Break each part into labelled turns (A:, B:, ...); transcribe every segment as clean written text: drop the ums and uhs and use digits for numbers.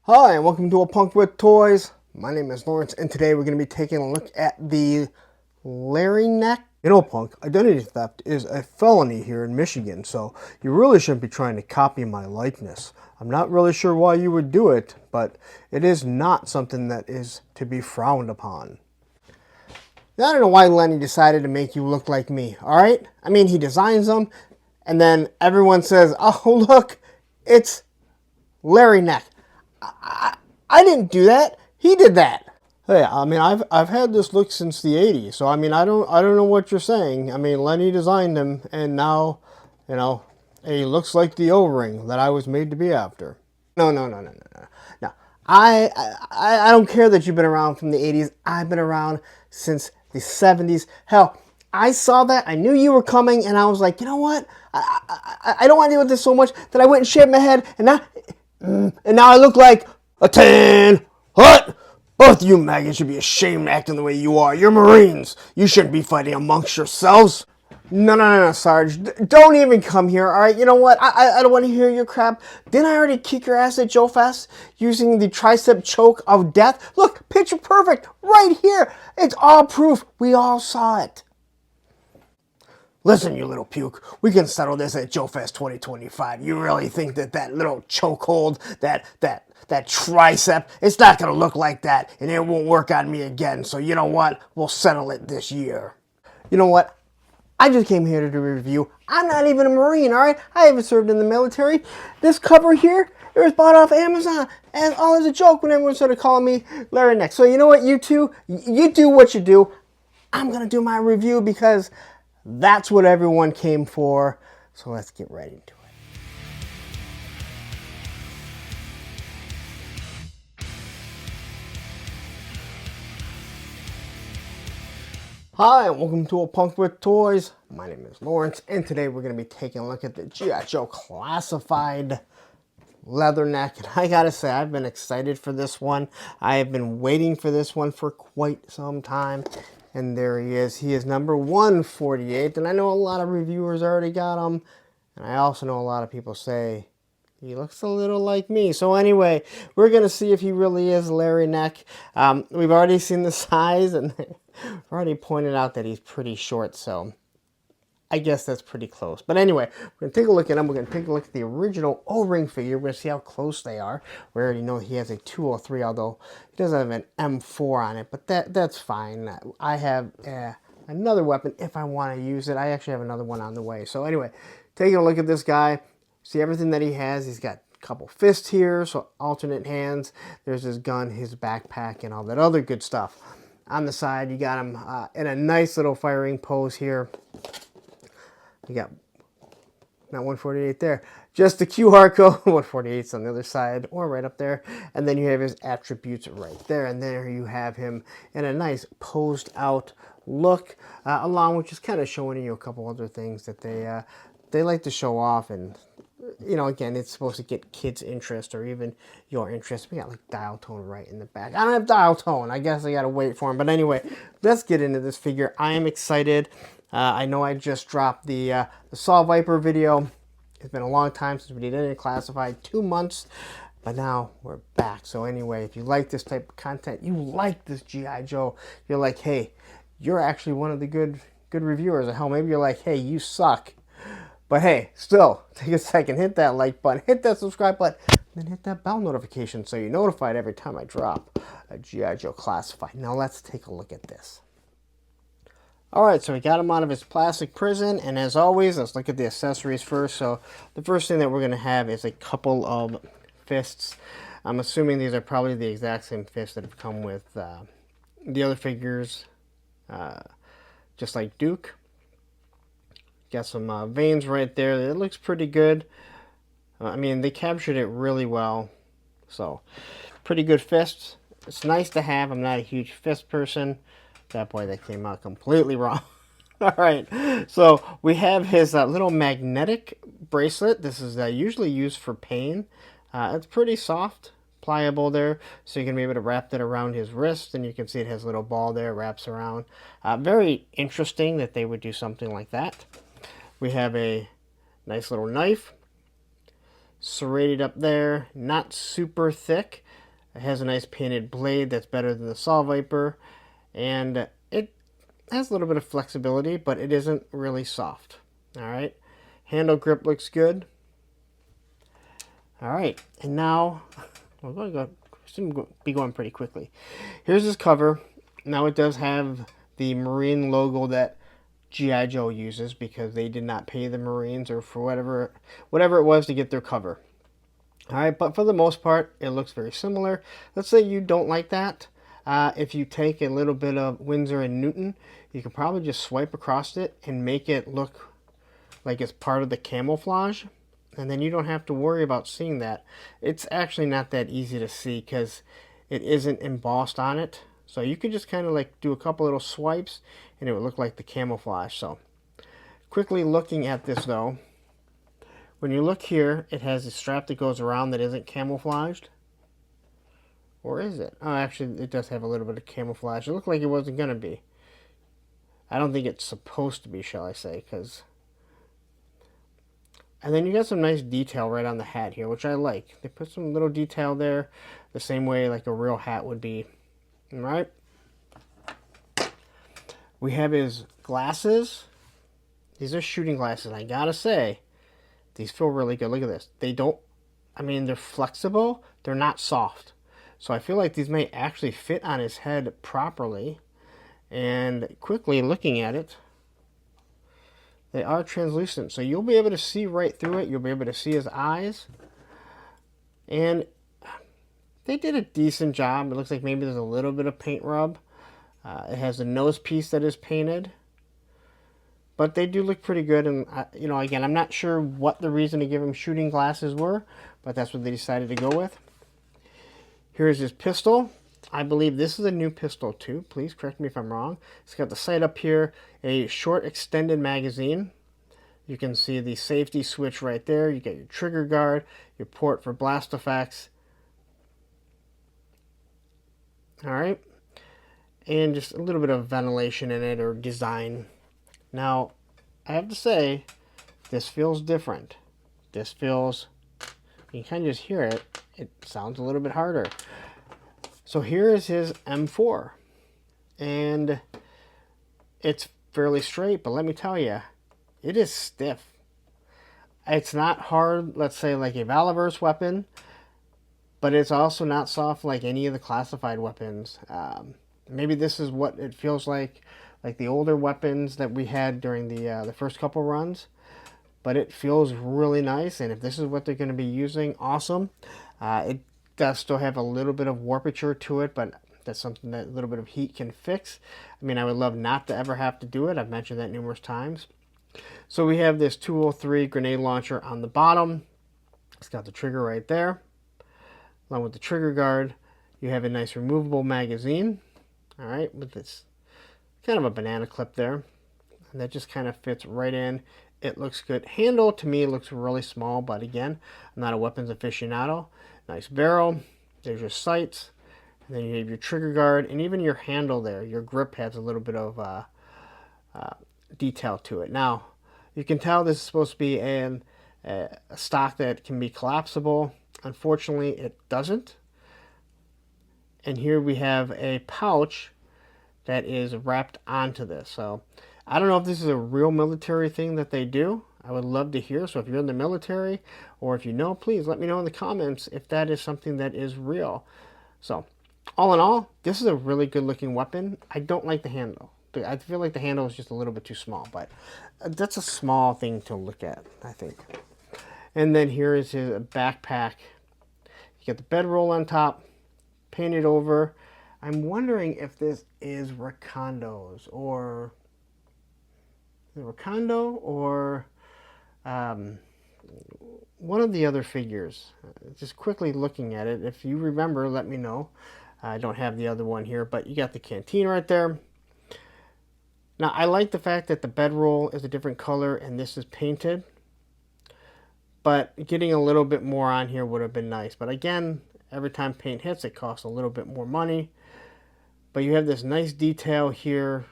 A: Hi, and welcome to A Punk with Toys. My name is Lawrence, and today we're going to be taking a look at the Leatherneck. You know, Punk, identity theft is a felony here in Michigan, so you really shouldn't be trying to copy my likeness. I'm not really sure why you would do it, but it is not something that is to be frowned upon. Now, I don't know why Lenny decided to make you look like me, alright? I mean, he designs them, and then everyone says, oh, look, it's Leatherneck. I didn't do that. He did that. Hey, I mean, I've had this look since the '80s, so I mean, I don't know what you're saying. I mean, Lenny designed him, and now, he looks like the O-ring that I was made to be after. No. I don't care that you've been around from the '80s. I've been around since the '70s. Hell, I saw that. I knew you were coming, and I was like, you know what? I don't want to deal with this so much that I went and shaved my head, and now I look like a tan. What? Both you maggots should be ashamed acting the way you are. You're Marines. You shouldn't be fighting amongst yourselves. No, Sarge. Don't even come here, alright? You know what? I don't want to hear your crap. Didn't I already kick your ass at Joe Fest using the tricep choke of death? Look, picture perfect. Right here. It's all proof. We all saw it. Listen, you little puke, we can settle this at Joe Fest 2025. You really think that little chokehold, that tricep, it's not going to look like that, and it won't work on me again. So you know what? We'll settle it this year. You know what? I just came here to do a review. I'm not even a Marine, all right? I haven't served in the military. This cover here, it was bought off Amazon, and all as a joke when everyone started calling me Leatherneck. So you know what, you two? You do what you do. I'm going to do my review because that's what everyone came for, so let's get right into it. Hi, and welcome to A Punk with Toys. My name is Lawrence, and today we're going to be taking a look at the G.I. Joe Classified Leatherneck. And I gotta say, I've been excited for this one. I have been waiting for this one for quite some time. And there he is. He is number 148. And I know a lot of reviewers already got him. And I also know a lot of people say he looks a little like me. So anyway, we're going to see if he really is Leatherneck. We've already seen the size. And we've already pointed out that he's pretty short. So I guess that's pretty close. But anyway, we're going to take a look at him. We're going to take a look at the original O-ring figure. We're going to see how close they are. We already know he has a 203, although he doesn't have an M4 on it. But that's fine. I have another weapon if I want to use it. I actually have another one on the way. So anyway, taking a look at this guy. See everything that he has. He's got a couple fists here, so alternate hands. There's his gun, his backpack, and all that other good stuff. On the side, you got him in a nice little firing pose here. You got, not 148 there, just the QR code, 148's on the other side, or right up there. And then you have his attributes right there. And there you have him in a nice posed out look, along with just kind of showing you a couple other things that they like to show off. And, you know, again, it's supposed to get kids' interest or even your interest. We got like dial tone right in the back. I don't have dial tone. I guess I got to wait for him. But anyway, let's get into this figure. I am excited. I know I just dropped the Saw Viper video. It's been a long time since we did any classified, 2 months, but now we're back. So anyway, if you like this type of content, you like this G.I. Joe, you're like, hey, you're actually one of the good reviewers. Or hell, maybe you're like, hey, you suck. But hey, still, take a second, hit that like button, hit that subscribe button, and then hit that bell notification so you're notified every time I drop a G.I. Joe Classified. Now let's take a look at this. Alright, so we got him out of his plastic prison, and as always, let's look at the accessories first. So the first thing that we're going to have is a couple of fists. I'm assuming these are probably the exact same fists that have come with the other figures, just like Duke. Got some veins right there. It looks pretty good. I mean, they captured it really well. So, pretty good fists. It's nice to have. I'm not a huge fist person. That boy, that came out completely wrong. All right, so we have his little magnetic bracelet. This is usually used for pain. It's pretty soft, pliable there, so you can be able to wrap that around his wrist, and you can see it has a little ball there, wraps around. Very interesting that they would do something like that. We have a nice little knife. serrated up there, not super thick. It has a nice painted blade that's better than the Saw Viper, and it has a little bit of flexibility, but it isn't really soft. All right, handle grip looks good. All right, and now we're going to be going pretty quickly. Here's his cover. Now it does have the Marine logo that G.I. Joe uses because they did not pay the Marines or for whatever it was to get their cover. All right, but for the most part, it looks very similar. Let's say you don't like that. If you take a little bit of Winsor and Newton, you can probably just swipe across it and make it look like it's part of the camouflage. And then you don't have to worry about seeing that. It's actually not that easy to see because it isn't embossed on it. So you could just kind of like do a couple little swipes and it would look like the camouflage. So quickly looking at this though, when you look here, it has a strap that goes around that isn't camouflaged. Or is it? Oh, actually, it does have a little bit of camouflage. It looked like it wasn't going to be. I don't think it's supposed to be, shall I say, because... And then you got some nice detail right on the hat here, which I like. They put some little detail there, the same way like a real hat would be. All right? We have his glasses. These are shooting glasses. I gotta say, these feel really good. Look at this. They don't... I mean, they're flexible. They're not soft. So I feel like these may actually fit on his head properly. And quickly looking at it, they are translucent. So you'll be able to see right through it. You'll be able to see his eyes. And they did a decent job. It looks like maybe there's a little bit of paint rub. It has a nose piece that is painted. But they do look pretty good. And, you know, again, I'm not sure what the reason to give him shooting glasses were. But that's what they decided to go with. Here's his pistol. I believe this is a new pistol too. Please correct me if I'm wrong. It's got the sight up here, a short extended magazine. You can see the safety switch right there. You get your trigger guard, your port for blast effects. All right. And just a little bit of ventilation in it or design. Now, I have to say, this feels different. This feels, you can kind of just hear it. It sounds a little bit harder. So here is his M4, and it's fairly straight, but let me tell you, it is stiff. It's not hard, let's say, like a Valiverse weapon, but it's also not soft like any of the classified weapons. Maybe this is what it feels like the older weapons that we had during the first couple runs, but it feels really nice, and if this is what they're going to be using, awesome. It does still have a little bit of warpature to it, but that's something that a little bit of heat can fix. I mean, I would love not to ever have to do it. I've mentioned that numerous times. So we have this 203 grenade launcher on the bottom. It's got the trigger right there. Along with the trigger guard, you have a nice removable magazine. All right, with this kind of a banana clip there. And that just kind of fits right in. It looks good. Handle, to me, looks really small, but again, I'm not a weapons aficionado. Nice barrel. There's your sights. And then you have your trigger guard. And even your handle there. Your grip has a little bit of detail to it. Now, you can tell this is supposed to be a stock that can be collapsible. Unfortunately, it doesn't. And here we have a pouch that is wrapped onto this. So, I don't know if this is a real military thing that they do. I would love to hear. So if you're in the military or if you know, please let me know in the comments if that is something that is real. So all in all, this is a really good looking weapon. I don't like the handle. I feel like the handle is just a little bit too small, but that's a small thing to look at, I think. And then here is his backpack. You get the bedroll on top, painted over. I'm wondering if this is Rakondo's or... Rakondo or one of the other figures. Just quickly looking at it, if you remember, let me know. I don't have the other one here, but you got the canteen right there. Now, I like the fact that the bedroll is a different color and this is painted, but getting a little bit more on here would have been nice. But again, every time paint hits, it costs a little bit more money. But you have this nice detail here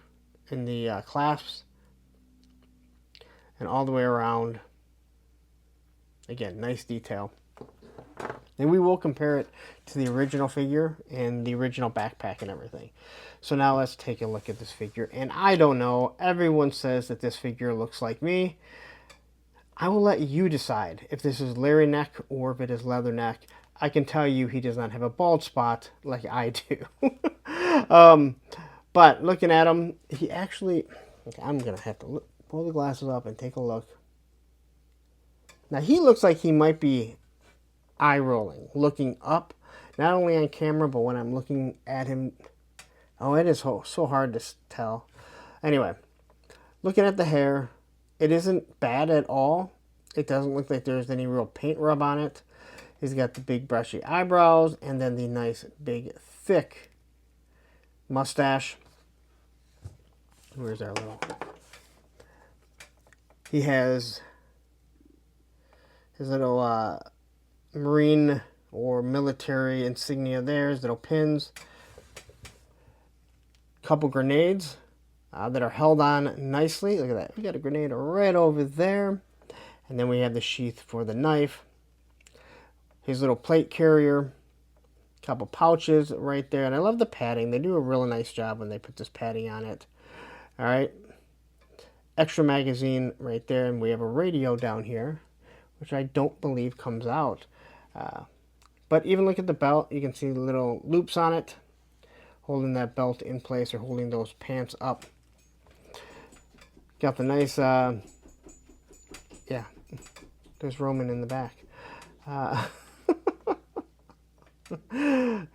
A: in the clasps and all the way around. Again, nice detail. And we will compare it to the original figure and the original backpack and everything. So now let's take a look at this figure. And I don't know, everyone says that this figure looks like me. I will let you decide if this is Leatherneck or if it is Leatherneck. I can tell you he does not have a bald spot like I do. But looking at him, he actually... Okay, I'm going to have to pull the glasses up and take a look. Now he looks like he might be eye rolling, looking up, not only on camera, but when I'm looking at him. Oh, it is so hard to tell. Anyway, looking at the hair, it isn't bad at all. It doesn't look like there's any real paint rub on it. He's got the big brushy eyebrows and then the nice big thick mustache. Where's our little... He has his little marine or military insignia there, his little pins. Couple grenades that are held on nicely. Look at that. We got a grenade right over there. And then we have the sheath for the knife. His little plate carrier. Couple pouches right there. And I love the padding. They do a really nice job when they put this padding on it. Alright. Extra magazine right there. And we have a radio down here, which I don't believe comes out. But even look at the belt. You can see the little loops on it, holding that belt in place or holding those pants up. Got the nice, yeah, there's Roman in the back.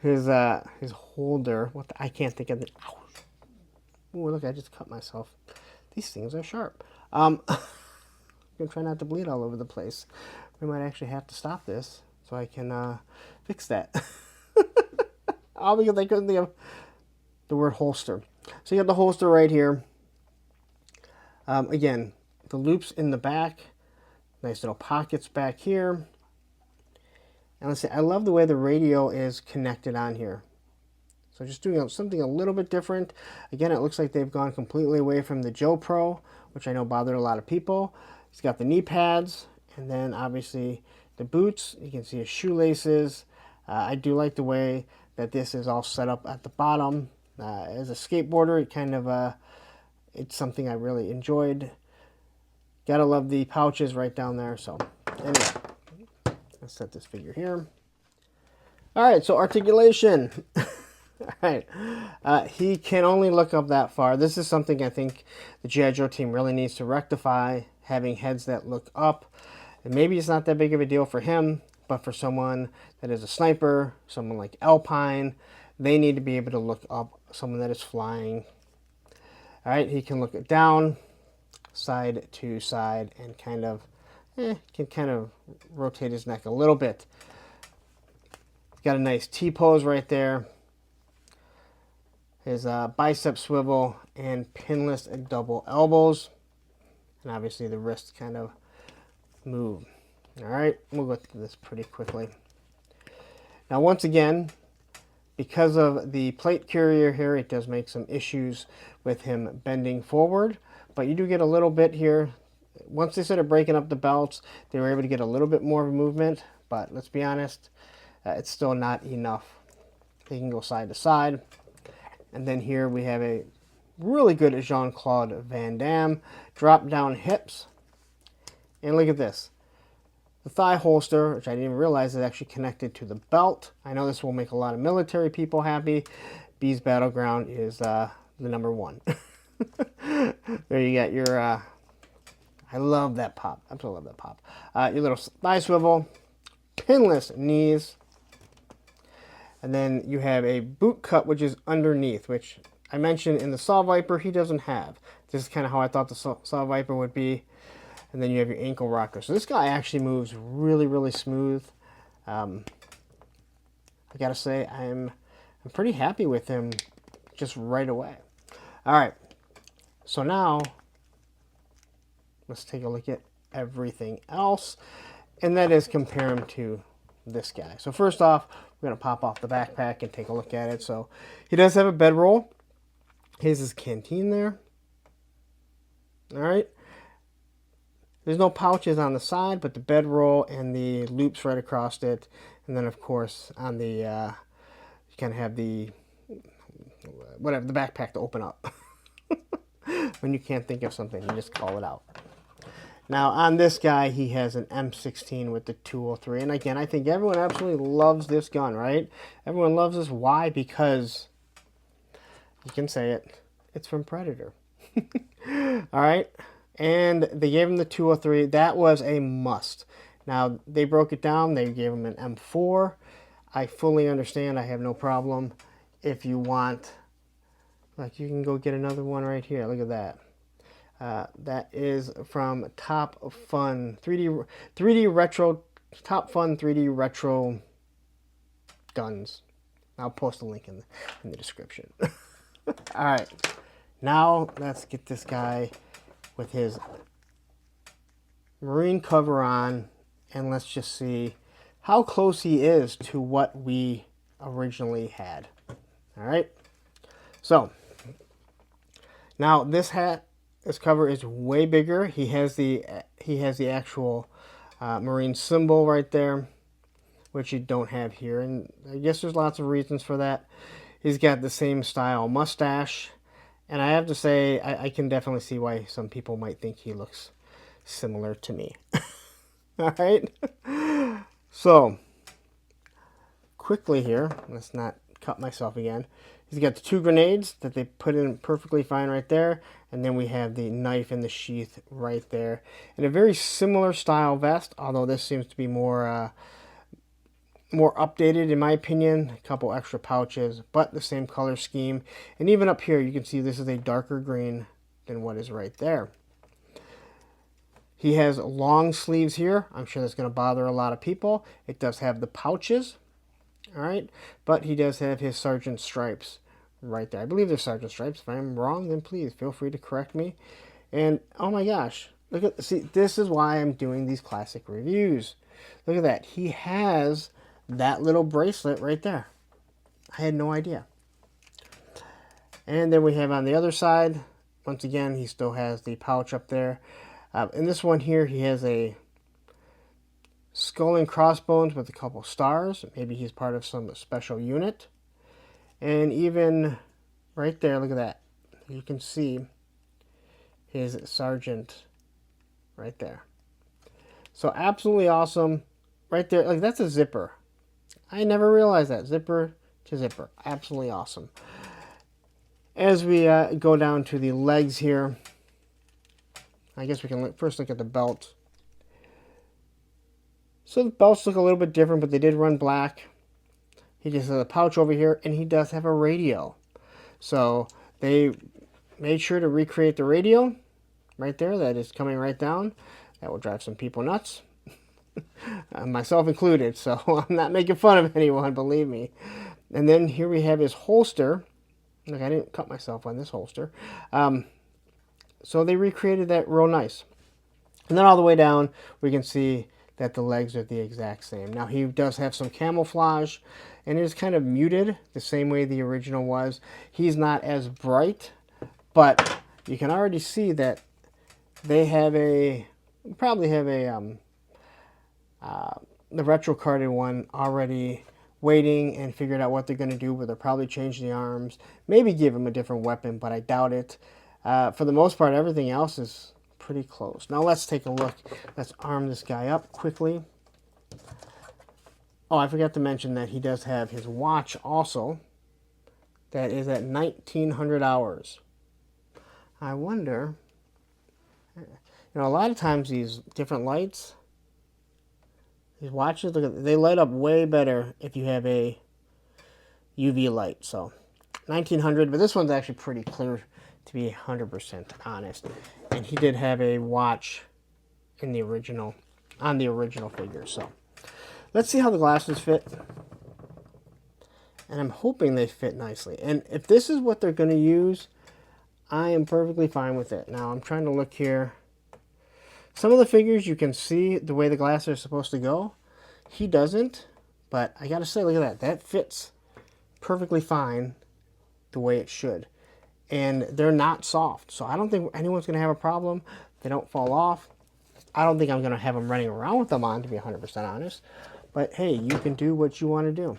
A: His holder, I can't think of the, ouch. Ooh, look, I just cut myself. These things are sharp. I'm going to try not to bleed all over the place. We might actually have to stop this so I can fix that. All because I couldn't think of the word holster. So you got the holster right here. Again, the loops in the back. Nice little pockets back here. And let's see, I love the way the radio is connected on here. So just doing something a little bit different. Again, it looks like they've gone completely away from the Joe Pro, which I know bothered a lot of people. He's got the knee pads, and then obviously the boots. You can see his shoelaces. I do like the way that this is all set up at the bottom. As a skateboarder, it kind of, it's something I really enjoyed. Gotta love the pouches right down there. So anyway, let's set this figure here. All right, so articulation. All right, he can only look up that far. This is something I think the G.I. Joe team really needs to rectify, having heads that look up. And maybe it's not that big of a deal for him, but for someone that is a sniper, someone like Alpine, they need to be able to look up, someone that is flying. All right, he can look it down, side to side, and kind of, can kind of rotate his neck a little bit. Got a nice T-pose right there. His bicep swivel and pinless double elbows. And obviously the wrists kind of move. All right, we'll go through this pretty quickly. Now, once again, because of the plate carrier here, it does make some issues with him bending forward. But you do get a little bit here. Once they started breaking up the belts, they were able to get a little bit more of a movement. But let's be honest, it's still not enough. They can go side to side. And then here we have a really good Jean-Claude Van Damme. Drop down hips. And look at this. The thigh holster, which I didn't even realize is actually connected to the belt. I know this will make a lot of military people happy. B's Battleground is the #1. There you got your, I love that pop. Absolutely love that pop. Your little thigh swivel, pinless knees. And then you have a boot cut, which is underneath, which I mentioned in the Saw Viper he doesn't have. This is kind of how I thought the Saw Viper would be. And then you have your ankle rocker. So this guy actually moves really, really smooth. I gotta say, I'm pretty happy with him just right away. All right, so now let's take a look at everything else, and that is compare him to this guy. So first off, we're gonna pop off the backpack and take a look at it. So he does have a bedroll. Here's his canteen there. All right. There's no pouches on the side, but the bedroll and the loops right across it. And then, of course, on the, you kind of have the, whatever, the backpack to open up. When you can't think of something, you just call it out. Now, on this guy, he has an M16 with the 203. And again, I think everyone absolutely loves this gun, right? Everyone loves this. Why? Because, you can say it, it's from Predator. All right? And they gave him the 203. That was a must. Now, they broke it down. They gave him an M4. I fully understand. I have no problem. If you want, like, you can go get another one right here. Look at that. That is from Top Fun 3D Retro, Top Fun 3D Retro Guns. I'll post a link in the description. All right, now let's get this guy with his marine cover on, and let's just see how close he is to what we originally had. All right, so now this hat. This cover is way bigger. He has the actual marine symbol right there, which you don't have here. And I guess there's lots of reasons for that. He's got the same style mustache. And I have to say, I can definitely see why some people might think he looks similar to me. All right. So, quickly here, let's not cut myself again. He's got the 2 grenades that they put in perfectly fine right there. And then we have the knife in the sheath right there. And a very similar style vest, although this seems to be more updated in my opinion. A couple extra pouches, but the same color scheme. And even up here, you can see this is a darker green than what is right there. He has long sleeves here. I'm sure that's going to bother a lot of people. It does have the pouches. All right, but he does have his sergeant stripes right there. I believe they're sergeant stripes. If I'm wrong, then please feel free to correct me. And oh my gosh, look at, see, this is why I'm doing these classic reviews. Look at that. He has that little bracelet right there. I had no idea. And then we have on the other side, once again, he still has the pouch up there. In this one here, he has a skull and crossbones with a couple stars. Maybe he's part of some special unit. And even right there, look at that. You can see his sergeant right there. So absolutely awesome. Right there, like that's a zipper. I never realized that. Zipper to zipper. Absolutely awesome. As we go down to the legs here, I guess we can first look at the belt. So the belts look a little bit different, but they did run black. He just has a pouch over here, and he does have a radio. So they made sure to recreate the radio right there. That is coming right down. That will drive some people nuts. Myself included, so I'm not making fun of anyone, believe me. And then here we have his holster. Look, I didn't cut myself on this holster. So they recreated that real nice. And then all the way down, we can see that the legs are the exact same. Now he does have some camouflage, and it is kind of muted the same way the original was. He's not as bright, but you can already see that they have probably have the retro carded one already waiting and figured out what they're going to do, but they'll probably change the arms, maybe give him a different weapon, but I doubt it. For the most part, everything else is pretty close. Now let's take a look. Let's arm this guy up quickly. Oh, I forgot to mention that he does have his watch also. That is at 1900 hours. I wonder, you know, a lot of times these different lights, these watches, look at, they light up way better if you have a UV light. So 1900, but this one's actually pretty clear, to be 100% honest. And he did have a watch in the original, on the original figure. So let's see how the glasses fit. And I'm hoping they fit nicely. And if this is what they're going to use, I am perfectly fine with it. Now I'm trying to look here. Some of the figures you can see the way the glasses are supposed to go. He doesn't. But I got to say, look at that. That fits perfectly fine the way it should. And they're not soft. So I don't think anyone's going to have a problem. They don't fall off. I don't think I'm going to have him running around with them on, to be 100% honest. But hey, you can do what you want to do.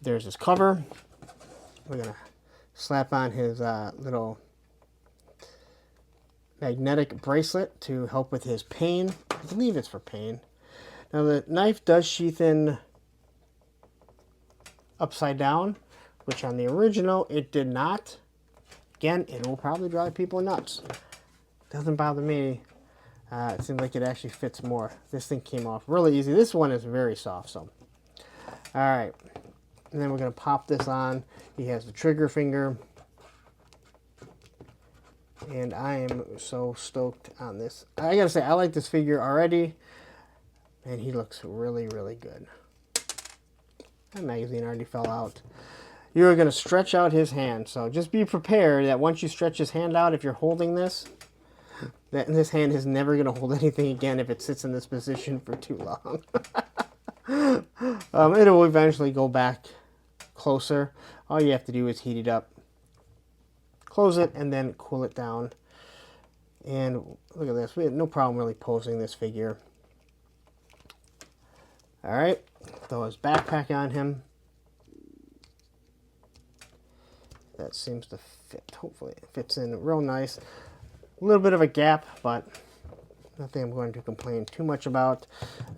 A: There's his cover. We're going to slap on his little magnetic bracelet to help with his pain. I believe it's for pain. Now the knife does sheath in upside down, which on the original it did not. Again, it will probably drive people nuts. Doesn't bother me. It seems like it actually fits more. This thing came off really easy. This one is very soft, so. All right, and then we're gonna pop this on. He has the trigger finger. And I am so stoked on this. I gotta say, I like this figure already. And he looks really, really good. That magazine already fell out. You're gonna stretch out his hand. So just be prepared that once you stretch his hand out, if you're holding this, that this hand is never gonna hold anything again if it sits in this position for too long. It will eventually go back closer. All you have to do is heat it up. Close it and then cool it down. And look at this. We had no problem really posing this figure. All right. Throw his backpack on him. That seems to fit. Hopefully it fits in real nice. A little bit of a gap, but nothing I'm going to complain too much about.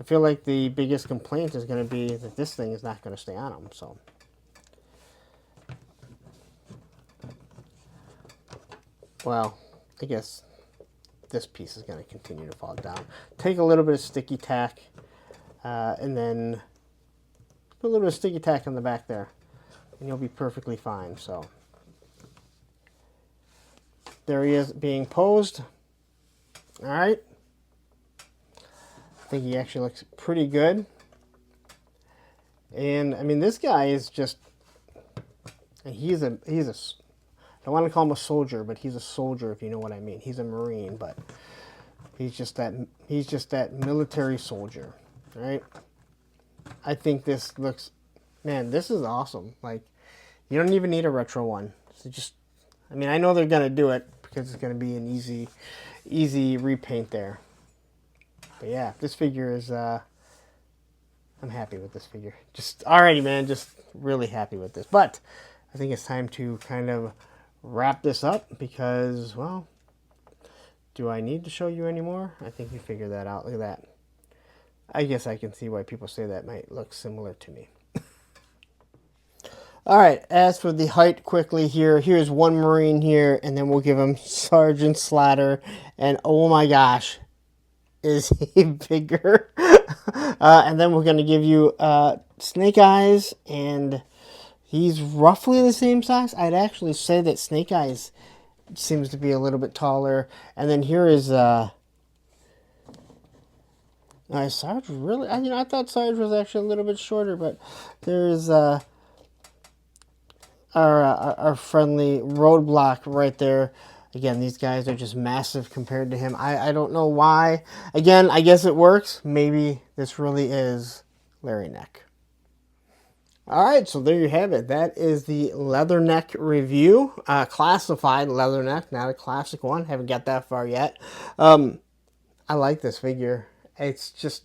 A: I feel like the biggest complaint is going to be that this thing is not going to stay on him. So. Well, I guess this piece is going to continue to fall down. Take a little bit of sticky tack and then put a little bit of sticky tack on the back there and you'll be perfectly fine. So there he is being posed. All right. I think he actually looks pretty good. And I mean, this guy is just, he's a I don't want to call him a soldier, but he's a soldier if you know what I mean. He's a Marine, but he's just that military soldier, right? I think this looks, man, this is awesome. Like, you don't even need a retro one. So just, I mean, I know they're gonna do it because it's gonna be an easy repaint there. But yeah, this figure is, I'm happy with this figure. Just already, man, just really happy with this. But I think it's time to kind of wrap this up because, well, do I need to show you anymore? I think you figured that out. Look at that. I guess I can see why people say that might look similar to me. All right, as for the height quickly here, here's one Marine here, and then we'll give him Sergeant Slaughter, and oh my gosh, is he bigger. And then we're going to give you Snake Eyes, and he's roughly the same size. I'd actually say that Snake Eyes seems to be a little bit taller. And then here is Sarge. Really, I thought Sarge was actually a little bit shorter, but there's our friendly Roadblock right there. Again, these guys are just massive compared to him. I don't know why. Again, I guess it works. Maybe this really is Leatherneck. All right, so there you have it. That is the Leatherneck review. Classified Leatherneck, not a classic one. Haven't got that far yet. I like this figure. It's just,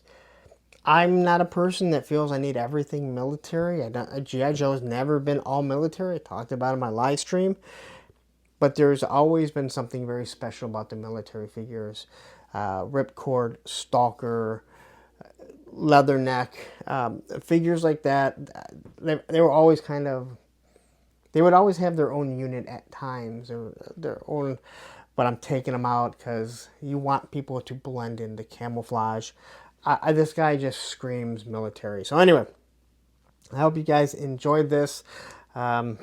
A: I'm not a person that feels I need everything military. G.I. Joe's never been all military. I talked about it in my live stream. But there's always been something very special about the military figures. Ripcord, Stalker, Leatherneck, figures like that. They were always kind of, they would always have their own unit at times, or their own, but I'm taking them out because you want people to blend into camouflage. This guy just screams military. So anyway, I hope you guys enjoyed this. Yeah.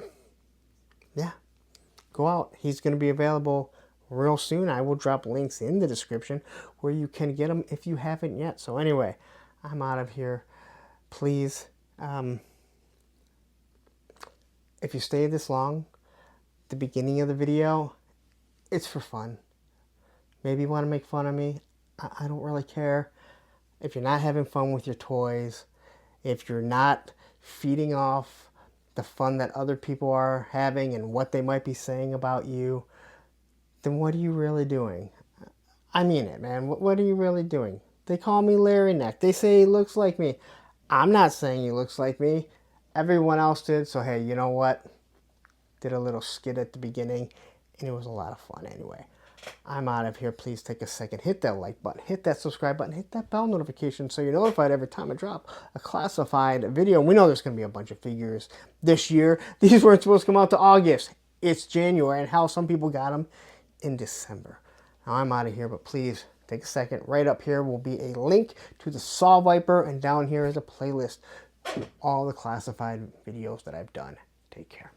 A: Go out. He's going to be available real soon. I will drop links in the description where you can get them if you haven't yet. So anyway, I'm out of here. Please, if you stay this long, the beginning of the video, it's for fun. Maybe you want to make fun of me. I don't really care. If you're not having fun with your toys, if you're not feeding off the fun that other people are having and what they might be saying about you, then what are you really doing? I mean it, man. What are you really doing? They call me Leatherneck. They say he looks like me. I'm not saying he looks like me. Everyone else did, so hey, you know what? Did a little skit at the beginning, and it was a lot of fun anyway. I'm out of here. Please take a second, hit that like button, hit that subscribe button, hit that bell notification so you're notified every time I drop a classified video. And we know there's going to be a bunch of figures this year. These weren't supposed to come out to August. It's January, and hell, some people got them in December. Now I'm out of here, but please take a second. Right up here will be a link to the Saw Viper, and down here is a playlist to all the classified videos that I've done. Take care.